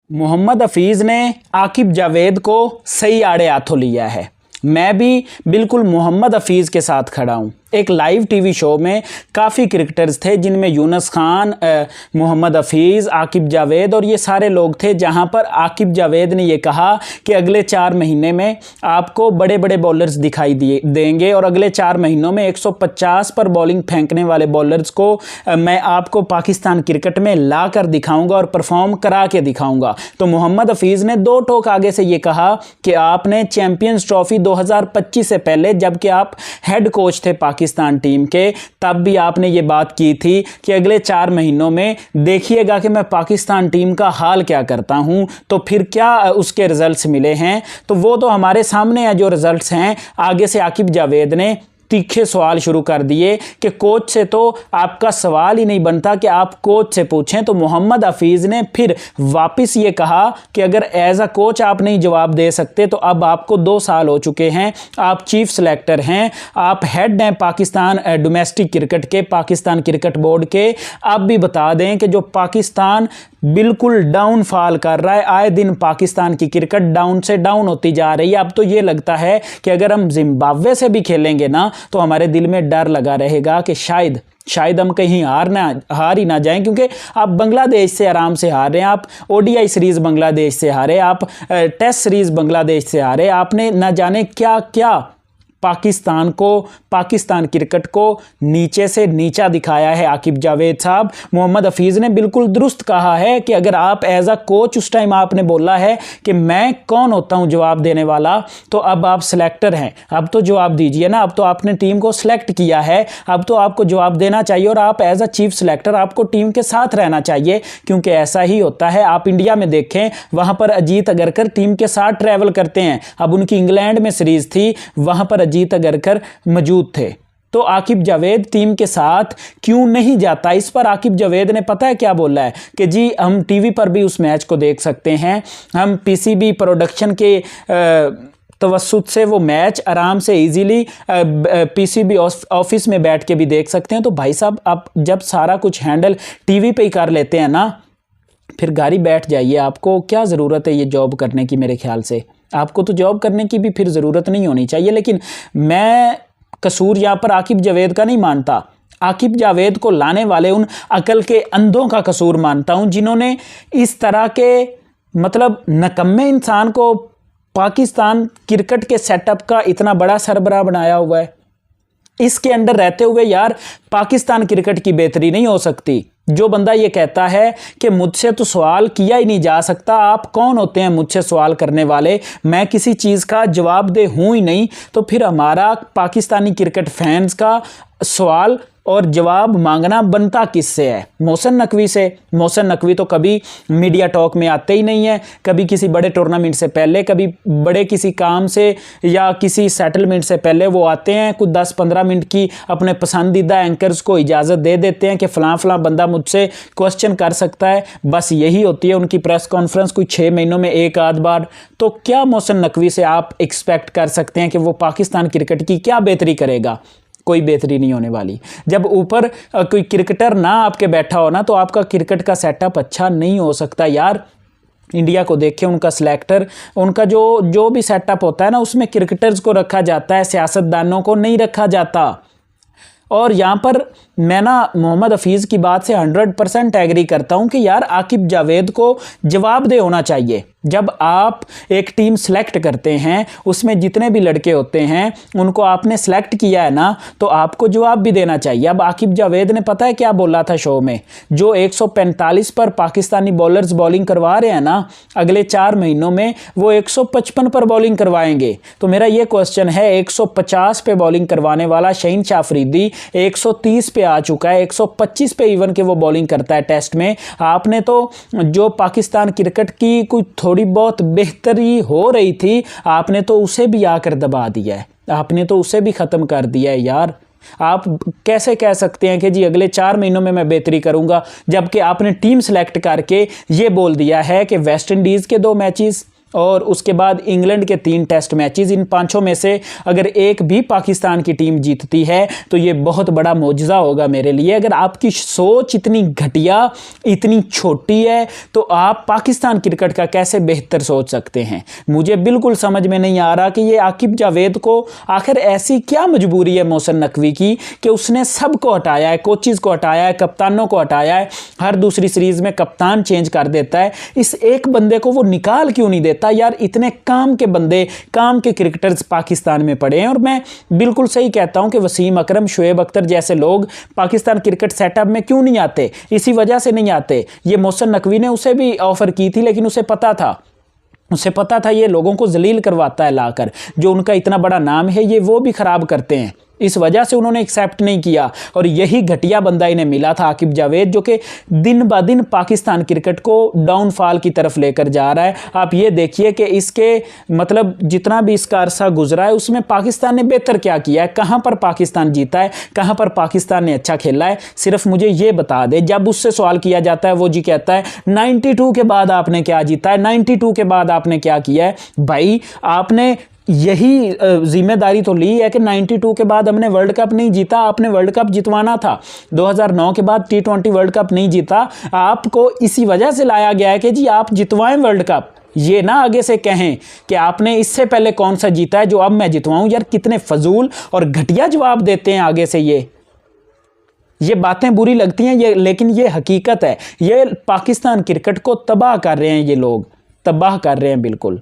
मोहम्मद हफीज़ ने आकिब जावेद को सही आड़े हाथों लिया है। मैं भी बिल्कुल मोहम्मद हफीज़ के साथ खड़ा हूँ। एक लाइव टीवी शो में काफ़ी क्रिकेटर्स थे जिनमें यूनुस खान, मोहम्मद हफीज़, आकिब जावेद और ये सारे लोग थे, जहां पर आकिब जावेद ने ये कहा कि अगले 4 महीने में आपको बड़े बड़े बॉलर्स दिखाई देंगे और अगले 4 महीनों में 150 पर बॉलिंग फेंकने वाले बॉलर्स को मैं आपको पाकिस्तान क्रिकेट में ला कर दिखाऊँगा और परफॉर्म करा के दिखाऊँगा। तो मोहम्मद हफीज़ ने 2 टोक आगे से ये कहा कि आपने चैम्पियंस ट्रॉफी 2025 से पहले, जबकि आप हेड कोच थे पाकिस्तान टीम के, तब भी आपने ये बात की थी कि अगले 4 महीनों में देखिएगा कि मैं पाकिस्तान टीम का हाल क्या करता हूं। तो फिर क्या उसके रिजल्ट्स मिले हैं, तो वो तो हमारे सामने है जो रिजल्ट्स हैं। आगे से आकिब जावेद ने तीखे सवाल शुरू कर दिए कि कोच से तो आपका सवाल ही नहीं बनता कि आप कोच से पूछें। तो मोहम्मद हफीज़ ने फिर वापस ये कहा कि अगर एज अ कोच आप नहीं जवाब दे सकते तो अब आपको 2 साल हो चुके हैं, आप चीफ सेलेक्टर हैं, आप हेड हैं पाकिस्तान डोमेस्टिक क्रिकेट के, पाकिस्तान क्रिकेट बोर्ड के। आप भी बता दें कि जो पाकिस्तान बिल्कुल डाउनफॉल कर रहा है, आए दिन पाकिस्तान की क्रिकेट डाउन से डाउन होती जा रही है। अब तो ये लगता है कि अगर हम जिम्बाब्वे से भी खेलेंगे ना तो हमारे दिल में डर लगा रहेगा कि शायद हम कहीं हार ही ना जाएं, क्योंकि आप बांग्लादेश से आराम से हार रहे हैं, आप ओडीआई सीरीज बांग्लादेश से हारे, आप टेस्ट सीरीज बांग्लादेश से हारे, आपने ना जाने क्या क्या पाकिस्तान क्रिकेट को नीचे से नीचा दिखाया है आकिब जावेद साहब। मोहम्मद हफीज़ ने बिल्कुल दुरुस्त कहा है कि अगर आप एज अ कोच उस टाइम आपने बोला है कि मैं कौन होता हूं जवाब देने वाला, तो अब आप सिलेक्टर हैं, अब तो जवाब दीजिए ना। अब तो आपने टीम को सिलेक्ट किया है, अब तो आपको जवाब देना चाहिए और आप एज अ चीफ सिलेक्टर आपको टीम के साथ रहना चाहिए, क्योंकि ऐसा ही होता है। आप इंडिया में देखें, वहां पर अजीत अगरकर टीम के साथ ट्रैवल करते हैं। अब उनकी इंग्लैंड में सीरीज थी, वहां पर अजीत अगरकर मौजूद थे। तो आकिब जावेद टीम के साथ क्यों नहीं जाता? इस पर आकिब जावेद ने पता है क्या बोला है कि जी हम टीवी पर भी उस मैच को देख सकते हैं, हम पीसीबी प्रोडक्शन के तवस्सुत से वो मैच आराम से इजीली पीसीबी ऑफिस में बैठ के भी देख सकते हैं। तो भाई साहब, आप जब सारा कुछ हैंडल टीवी पे ही कर लेते हैं ना, फिर घर ही बैठ जाइए। आपको क्या ज़रूरत है ये जॉब करने की? मेरे ख्याल से आपको तो जॉब करने की भी फिर ज़रूरत नहीं होनी चाहिए। लेकिन मैं कसूर यहाँ पर आकिब जावेद का नहीं मानता, आकिब जावेद को लाने वाले उन अकल के अंधों का कसूर मानता हूँ, जिन्होंने इस तरह के मतलब नकम्मे इंसान को पाकिस्तान क्रिकेट के सेटअप का इतना बड़ा सरबराह बनाया हुआ है। इसके अंडर रहते हुए यार पाकिस्तान क्रिकेट की बेहतरी नहीं हो सकती। जो बंदा ये कहता है कि मुझसे तो सवाल किया ही नहीं जा सकता, आप कौन होते हैं मुझसे सवाल करने वाले, मैं किसी चीज़ का जवाबदेह हूँ ही नहीं, तो फिर हमारा पाकिस्तानी क्रिकेट फैंस का सवाल और जवाब मांगना बनता किससे है? मोहसिन नकवी से। मोहसिन नकवी तो कभी मीडिया टॉक में आते ही नहीं है, कभी किसी बड़े टूर्नामेंट से पहले, कभी बड़े किसी काम से या किसी सेटलमेंट से पहले वो आते हैं, कुछ 10-15 मिनट की अपने पसंदीदा एंकर्स को इजाज़त दे देते हैं कि फ़लाँ बंदा मुझसे क्वेश्चन कर सकता है। बस यही होती है उनकी प्रेस कॉन्फ्रेंस, कोई 6 महीनों में एक आध बार। तो क्या मोहसिन नकवी से आप एक्सपेक्ट कर सकते हैं कि वो पाकिस्तान क्रिकेट की क्या बेहतरी करेगा? कोई बेहतरी नहीं होने वाली। जब ऊपर कोई क्रिकेटर ना आपके बैठा हो ना, तो आपका क्रिकेट का सेटअप अच्छा नहीं हो सकता यार। इंडिया को देखें, उनका सिलेक्टर, उनका जो भी सेटअप होता है ना, उसमें क्रिकेटर्स को रखा जाता है, सियासतदानों को नहीं रखा जाता। और यहाँ पर मैं ना मोहम्मद हफीज़ की बात से 100% एग्री करता हूँ कि यार आकिब जावेद को जवाबदेह होना चाहिए। जब आप एक टीम सेलेक्ट करते हैं, उसमें जितने भी लड़के होते हैं उनको आपने सेलेक्ट किया है ना, तो आपको जवाब भी देना चाहिए। अब आकिब जावेद ने पता है क्या बोला था शो में? जो 145 पर पाकिस्तानी बॉलर्स बॉलिंग करवा रहे हैं ना, अगले 4 महीनों में वो 155 पर बॉलिंग करवाएंगे। तो मेरा ये क्वेश्चन है, 150 पे बॉलिंग करवाने वाला शहीन शाह अफरीदी 130 पे आ चुका है, 125 पे इवन के वो बॉलिंग करता है टेस्ट में। आपने तो जो पाकिस्तान क्रिकेट की कोई थोड़ी बहुत बेहतरी हो रही थी, आपने तो उसे भी आकर दबा दिया है, आपने तो उसे भी ख़त्म कर दिया है यार। आप कैसे कह सकते हैं कि जी अगले 4 महीनों में मैं बेहतरी करूंगा, जबकि आपने टीम सेलेक्ट करके ये बोल दिया है कि वेस्ट इंडीज़ के 2 मैचेस, और उसके बाद इंग्लैंड के 3 टेस्ट मैचेस, इन 5 में से अगर एक भी पाकिस्तान की टीम जीतती है तो ये बहुत बड़ा मौजज़ा होगा मेरे लिए। अगर आपकी सोच इतनी घटिया, इतनी छोटी है तो आप पाकिस्तान क्रिकेट का कैसे बेहतर सोच सकते हैं? मुझे बिल्कुल समझ में नहीं आ रहा कि ये आकिब जावेद को आखिर ऐसी क्या मजबूरी है मोहसिन नकवी की कि उसने सबको हटाया है, कोचेज़ को हटाया है, कप्तानों को हटाया है, हर दूसरी सीरीज़ में कप्तान चेंज कर देता है। इस एक बंदे को वो निकाल क्यों नहीं देता यार? इतने काम के बंदे, काम के क्रिकेटर्स पाकिस्तान में पड़े हैं। और मैं बिल्कुल सही कहता हूं कि वसीम अकरम, शुएब अख्तर जैसे लोग पाकिस्तान क्रिकेट सेटअप में क्यों नहीं आते? इसी वजह से नहीं आते। ये मोहसिन नकवी ने उसे भी ऑफर की थी, लेकिन उसे पता था ये लोगों को जलील करवाता है लाकर, जो उनका इतना बड़ा नाम है ये वो भी खराब करते हैं। इस वजह से उन्होंने एक्सेप्ट नहीं किया और यही घटिया बंदा इन्हें मिला था आकिब जावेद, जो कि दिन ब दिन पाकिस्तान क्रिकेट को डाउनफॉल की तरफ लेकर जा रहा है। आप ये देखिए कि इसके मतलब जितना भी इसका अरसा गुजरा है उसमें पाकिस्तान ने बेहतर क्या किया है, कहाँ पर पाकिस्तान जीता है, कहाँ पर पाकिस्तान ने अच्छा खेला है, सिर्फ मुझे ये बता दे। जब उससे सवाल किया जाता है वो जी कहता है 92 के बाद आपने क्या जीता है, 92 के बाद आपने क्या किया है। भाई आपने यही जिम्मेदारी तो ली है कि 92 के बाद हमने वर्ल्ड कप नहीं जीता, आपने वर्ल्ड कप जितवाना था। 2009 के बाद T20 वर्ल्ड कप नहीं जीता, आपको इसी वजह से लाया गया है कि जी आप जितवाएं वर्ल्ड कप। ये ना आगे से कहें कि आपने इससे पहले कौन सा जीता है जो अब मैं जितवाऊं। यार कितने फजूल और घटिया जवाब देते हैं आगे से। ये बातें बुरी लगती हैं ये, लेकिन ये हकीकत है। ये पाकिस्तान क्रिकेट को तबाह कर रहे हैं, ये लोग तबाह कर रहे हैं बिल्कुल।